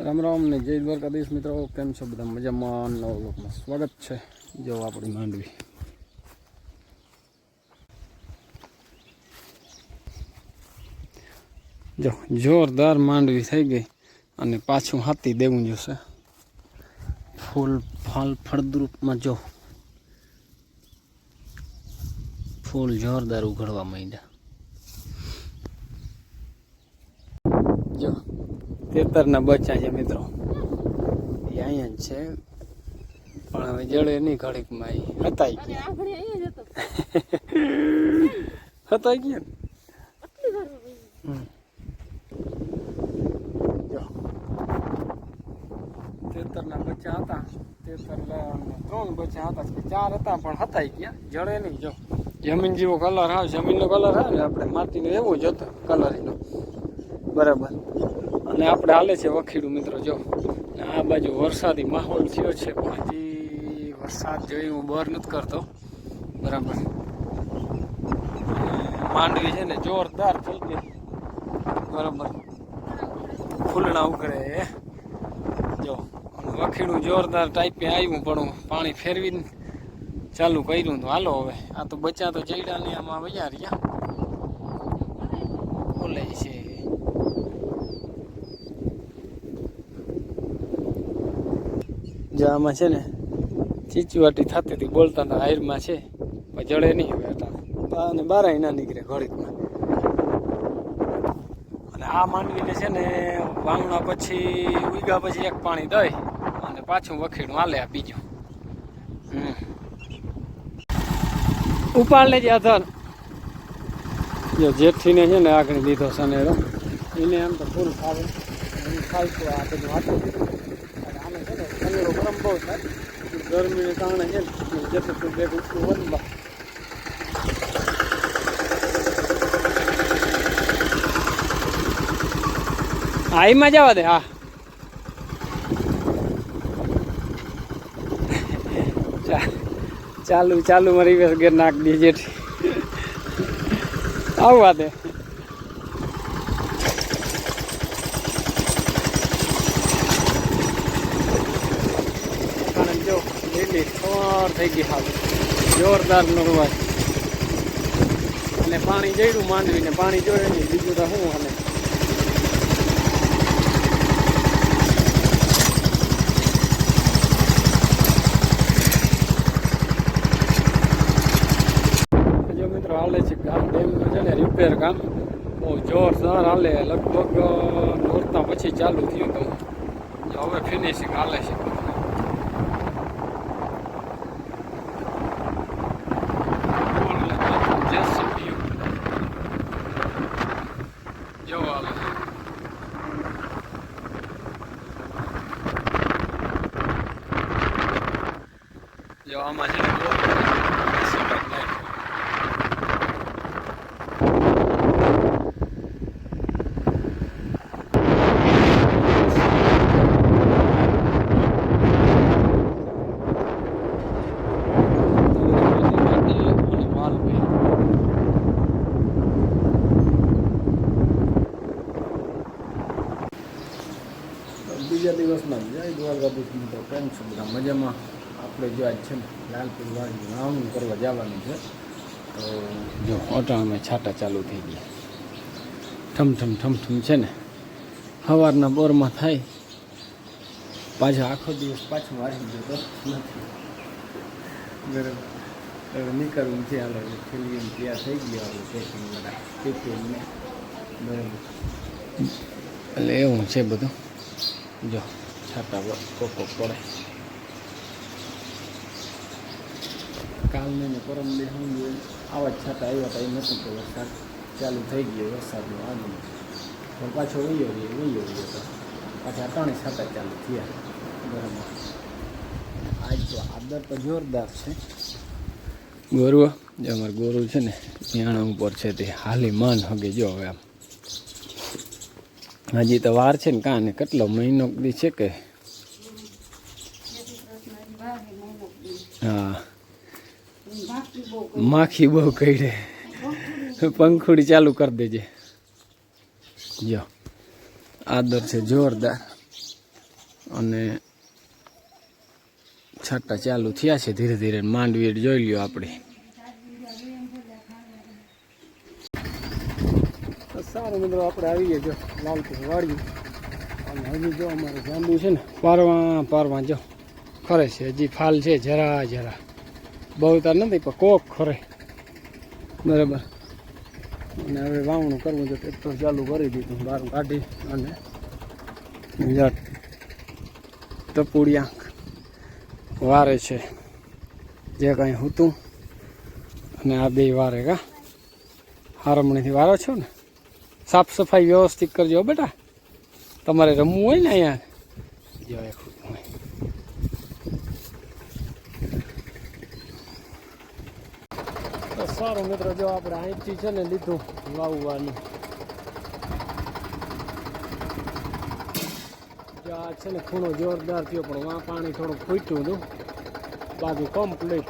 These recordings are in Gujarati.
રામ રામ ને જય દ્વારકાધીશ મિત્રો, કેમ છો બધા? મજામાં? નવ લોકમાં સ્વાગત છે. જો આપણી માંડવી જો જોરદાર માંડવી થઈ ગઈ અને પાછું હાથી દેવું જોશે. ફૂલ ફળ ફળદ્રુપમાં જો ફૂલ જોરદાર ઉઘડવા માંડ્યા. જો તેતરના બચ્ચા છે મિત્રો, એ અહીંયા જ છે પણ હવે જડે નહીં ઘડીકમાં. હતાઈ ગયા હતાઈ ગયા જો તેતરના બચ્ચા હતા. તેતર 3 બચ્ચા હતા કે 4 હતા પણ હતાઈ ગયા, જડે નહીં. જો જમીન જેવો કલર આવે, જમીનનો કલર આવે ને આપણે માટીનો એવો જ હતો કલર એનો બરાબર. અને આપણે હાલે છે વખીડું મિત્રો. જો આ બાજુ વરસાદી માહોલ થયો છે પણ હજી વરસાદ જોઈ હું બહાર નથી કરતો બરાબર. માંડવી છે ને જોરદાર થઈ ગઈ બરાબર, ફૂલણા ઉઘડે જો. વખીડું જોરદાર ટાઈપે આવ્યું પણ પાણી ફેરવીને ચાલુ કર્યું તો હાલો. હવે આ તો બચ્ચા તો ચડ્યા ને આમાં વયા રહ્યા બોલે છે. જો આમાં છે ને ચીચવાટી થતી હતી, બોલતા હતા હાયરમાં છે પણ જડે નહીં હવે હતા અને બારાય ના નીકળે ઘડીકમાં. અને આ માંડવીને છે ને વાવણા પછી ઉગ્યા પછી એક પાણી દઈ અને પાછું વખીડું હાલે. આ બીજું ઉપાડ લેજે આધાર. જો જેઠીને છે ને આગળ લીધો સનેડો, એને આમ તો ફૂલ ખાવે ખાઈશું. આ બધું હાથું અને આને છે ને સનેડો ગરમ બહુ થાય, ગરમીને કારણે છે ને જેટલું બેગ ઉઠવું હોય ને હા એમાં જવા દે. હા ચાલુ ચાલુ મારી વેસ ઘેર નાખ દે જેઠી આવવા દે. જો લીલી થોર થઈ ગઈ હાલ જોરદાર નરવાય અને પાણી જડ્યું માંડવીને પાણી જોયે નહીં બીજું તો શું. અને હાલે છે ગામ ડેમનું છે ને રિપેર કામ બહુ જોરદાર હાલે. લગભગ નોરતા પછી ચાલુ થયું હતું, હવે ફિનિશિંગ હાલે છે. જો હાલે જો આમાં છે ને બીજા દિવસમાં જય દ્વારકાધીશ મિત્રો, કેમ છો બધા? મજામાં? આપણે જો આજ છે ને લાલપુર વાડી વાવણી કરવા જવાનું છે. તો જો અટાણામાં છાંટા ચાલુ થઈ ગયા, ઠમઠમ ઠમઠમ છે ને. સવારના બોરમાં થાય પાછો આખો દિવસ પાછું વારી જતો નથી બરાબર. હવે નીકળવું છે. હાલો ફિલ્મ તૈયાર થઈ ગયો આપણે પેકિંગ બધા પેકિંગને બરાબર. એટલે એવું છે બધું. જો છાતા કોકો પડે. કાલને ને પરમ દી સમજ્યું આવા જ છાતા આવ્યા હતા, એ નહોતું કે વરસાદ ચાલુ થઈ ગયો વરસાદનું આગળ પણ પાછો વયો ગયો તો પાછા 3 છાતા ચાલુ થયા બરાબર. આજ તો આદર તો જોરદાર છે. ગોરુ જે અમારે ગોરુ છે ને યાણા ઉપર છે તે હાલી માન હગે. જો હવે આમ હજી તો વાર છે ને કાને કેટલો મહિનો દી છે કે હા માખી બહુ કઈડે. પંખુડી ચાલુ કરી દેજે. જો આદર છે જોરદાર. અને છાંટા ચાલુ થયા છે ધીરે ધીરે. માંડવી જોઈ લ્યો આપણે. સારું મિત્રો, આપણે આવી ગયા જો લાલપુર વાળ્યું. અને હજી જો અમારે જાંબુ છે ને પારવા જો ખરે છે. હજી ફાલ છે જરા જરા, બહુ તાર નથી પણ કોક ખરે બરાબર. અને હવે વાવણું કરવું છે. ટ્રેક્ટર ચાલુ કરી દીધું, બહાર કાઢી અને બીજા ટપુડિયા વારે છે જે કાંઈ હતું. અને આ બે વારે કા હારમણીથી વારો છો ને. સાફ સફાઈ વ્યવસ્થિત કરજો બેટા, તમારે રમવું હોય ને અહીંયા જો એક તો સારું મિત્રો. જો આપણે અહીંથી છે ને લીધું વાવવાનું. જો આ છે ને ખૂણો જોરદાર થયો, પણ વાં પાણી થોડું ખૂટ્યું હતું, બાકી કમ્પ્લીટ.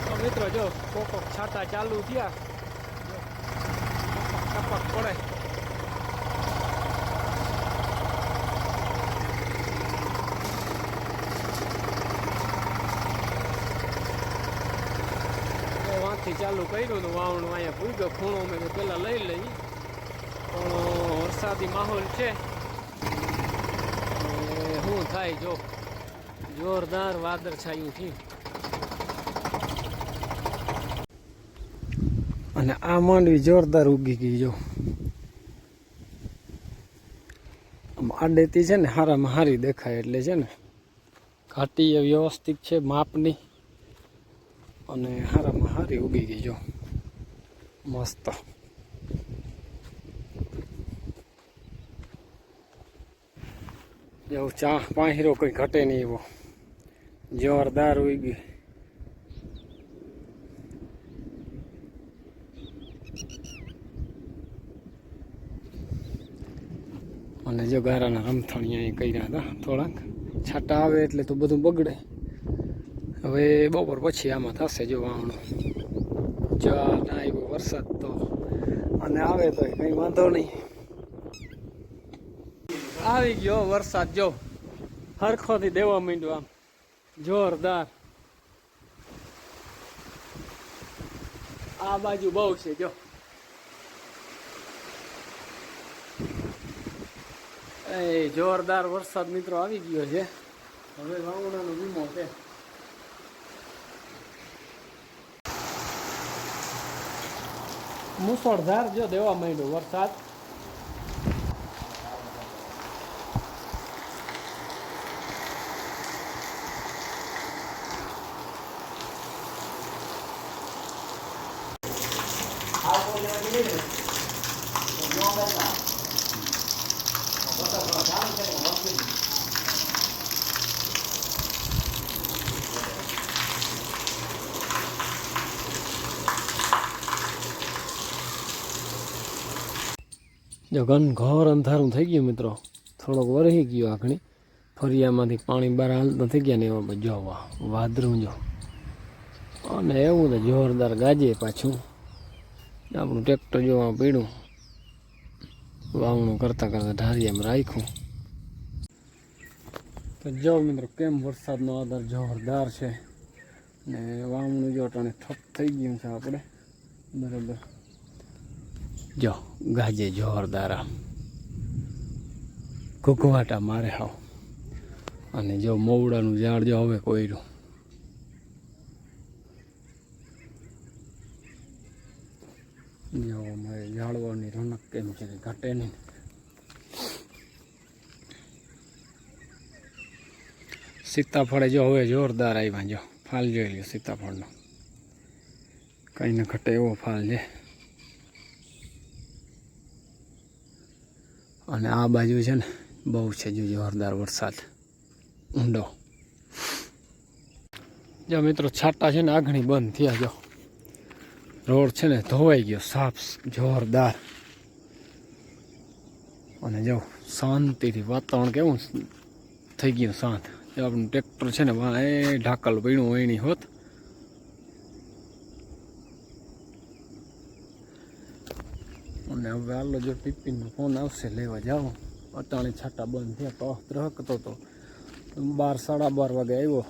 તો મિત્રો જો કોકો છાંટા ચાલુ થયા, ટપક પડે. વાંથી ચાલુ કર્યું હતું વાવણું. અહીંયા ભૂગો ખૂણો મેં પેલા લઈ લઈ, પણ વરસાદી માહોલ છે. શું થાય જો, જોરદાર વાદળ છાયું થયું. અને આ માંડવી જોરદાર ઉગી ગઈ જો. આડેતી છે ને હારામાં હારી દેખાય એટલે છે ને ઘાટી વ્યવસ્થિત છે માપની, અને હારામાં હારી ઉગી ગઈ જો મસ્ત. એવું ચા પાંહીરો કોઈ ઘટે નહીં એવો જોરદાર ઉગી. અને જો ગારાના રમથણી અહીં કર્યા હતા થોડાક. છાંટા આવે એટલે તો બધું બગડે. હવે બપોર પછી આમાં થશે જો વાવણું. જો ના આવ્યો વરસાદ તો, અને આવે તો કંઈ વાંધો નહીં. આવી ગયો વરસાદ જો, હરખોથી દેવા માંડ્યો આમ જોરદાર. આ બાજુ બહુ છે જો. એ જોરદાર વરસાદ મિત્રો આવી ગયો છે. હવે વાવણાનો વીમો છે. મુસળધાર જો દેવા માંડ્યો વરસાદ. જો ઘર અંધારું થઈ ગયું મિત્રો, થોડોક વરહી ગયો આખણી. ફરિયામાંથી પાણી બહાર હાલતા થઈ ગયા ને એમાં જો વાદળું જો. અને એવું તો જોરદાર ગાજે પાછું. આપણું ટ્રેક્ટર જોવા પીડ્યું, વાવણું કરતાં કરતાં ઢારિયામાં રાખ્યું. તો જો મિત્રો કેમ વરસાદનો આધાર જોરદાર છે. ને વાવણું જો અટાણે ઠપ થઈ ગયું છે આપણે બરાબર. જો ગાજે જોરદાર ઘૂઘવાટા મારે હાવ. અને જો મવડાનું ઝાડ જો હવે કોયરું. જો અમારે ઝાડવાની રોનક કેમ છે કે ઘટે નહીં. સીતાફળે જો હવે જોરદાર આવ્યા. જો ફાલ જોઈ લ્યો સીતાફળનો, કંઈ ન ઘટે એવો ફાલ છે. અને આ બાજુ છે ને બહુ છે જો જોરદાર વરસાદ ઊંડો. જો મિત્રો છાંટા છે ને આગણી બંધ થયા. જો રોડ છે ને ધોવાઈ ગયો સાફ જોરદાર. અને જો શાંતિથી વાતાવરણ કેવું થઈ ગયું શાંત. જો આપણું ટ્રેક્ટર છે ને એ ઢાકલ પીણું હોય નહીં હોત. અને અને હવે હાલો જો ટિફિનનો ફોન આવશે લેવા જાઓ. અટાણે છાટા બંધ થયા, તો ત્રહકતો હતો. 12 સાડા 12 વાગે આવ્યો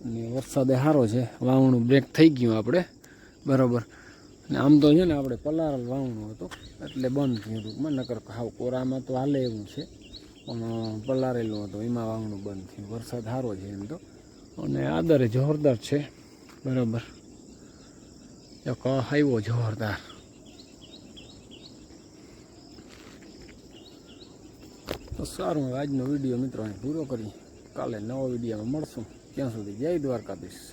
અને વરસાદે સારો છે. વાવણું બ્રેક થઈ ગયું આપણે બરાબર. અને આમ તો છે ને આપણે પલારેલ વાવણું હતું એટલે બંધ થયું હતું. મને નકર હાવ કોરામાં તો હાલે એવું છે, પણ પલારેલું હતું એમાં વાવણું બંધ થયું. વરસાદ સારો છે એમ તો, અને આદરે જોરદાર છે બરાબર. એક આવ્યો જોરદાર. તો સારું, આજનો વિડીયો મિત્રો અહીં પૂરો કરી. કાલે નવા વિડીયોમાં મળશું. ત્યાં સુધી જય દ્વારકાધીશ.